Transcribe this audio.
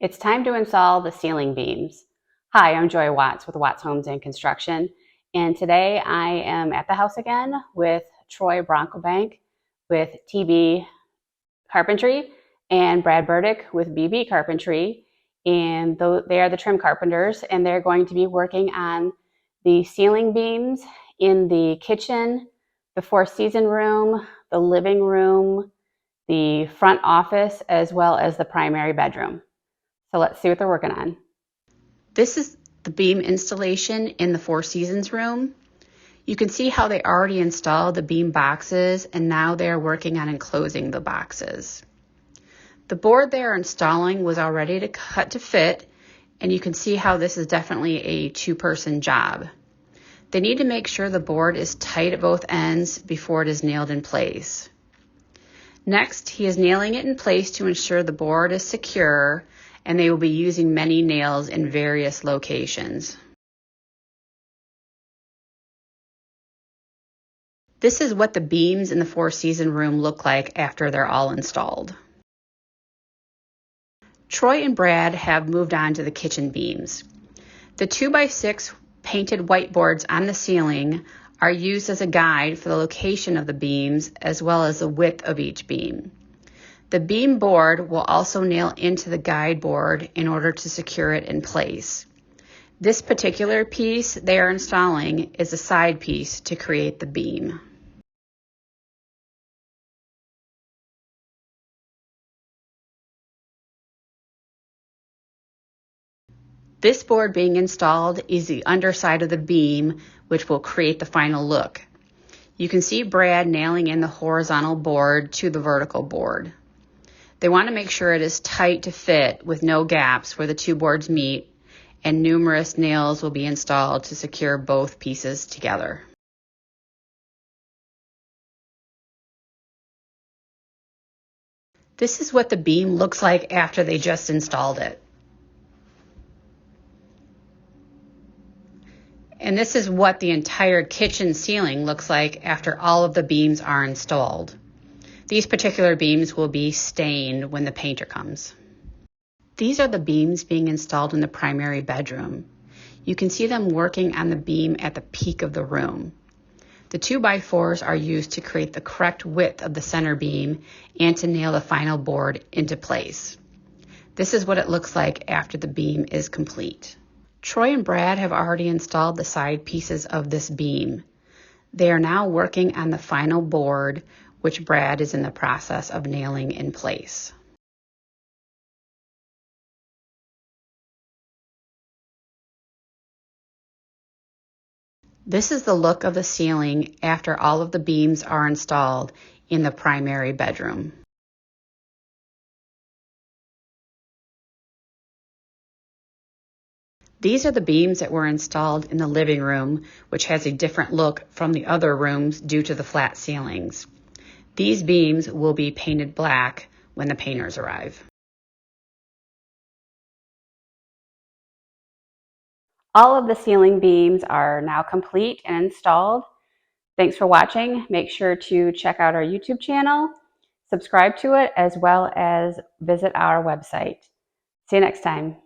It's time to install the ceiling beams. Hi, I'm Joy Watts with Watts Homes and Construction, and today I am at the house again with Troy Broncobank with TB Carpentry and Brad Burdick with BB Carpentry, and they are the trim carpenters, and they're going to be working on the ceiling beams in the kitchen, the four-season room, the living room, the front office, as well as the primary bedroom. So let's see what they're working on. This is the beam installation in the Four Seasons room. You can see how they already installed the beam boxes and now they're working on enclosing the boxes. The board they are installing was already to cut to fit, and you can see how this is definitely a two-person job. They need to make sure the board is tight at both ends before it is nailed in place. Next, he is nailing it in place to ensure the board is secure, and they will be using many nails in various locations. This is what the beams in the Four Season room look like after they're all installed. Troy and Brad have moved on to the kitchen beams. The 2x6 painted whiteboards on the ceiling are used as a guide for the location of the beams as well as the width of each beam. The beam board will also nail into the guide board in order to secure it in place. This particular piece they are installing is a side piece to create the beam. This board being installed is the underside of the beam, which will create the final look. You can see Brad nailing in the horizontal board to the vertical board. They want to make sure it is tight to fit with no gaps where the two boards meet, and numerous nails will be installed to secure both pieces together. This is what the beam looks like after they just installed it. And this is what the entire kitchen ceiling looks like after all of the beams are installed. These particular beams will be stained when the painter comes. These are the beams being installed in the primary bedroom. You can see them working on the beam at the peak of the room. The 2x4s are used to create the correct width of the center beam and to nail the final board into place. This is what it looks like after the beam is complete. Troy and Brad have already installed the side pieces of this beam. They are now working on the final board, which Brad is in the process of nailing in place. This is the look of the ceiling after all of the beams are installed in the primary bedroom. These are the beams that were installed in the living room, which has a different look from the other rooms due to the flat ceilings. These beams will be painted black when the painters arrive. All of the ceiling beams are now complete and installed. Thanks for watching. Make sure to check out our YouTube channel, subscribe to it, as well as visit our website. See you next time.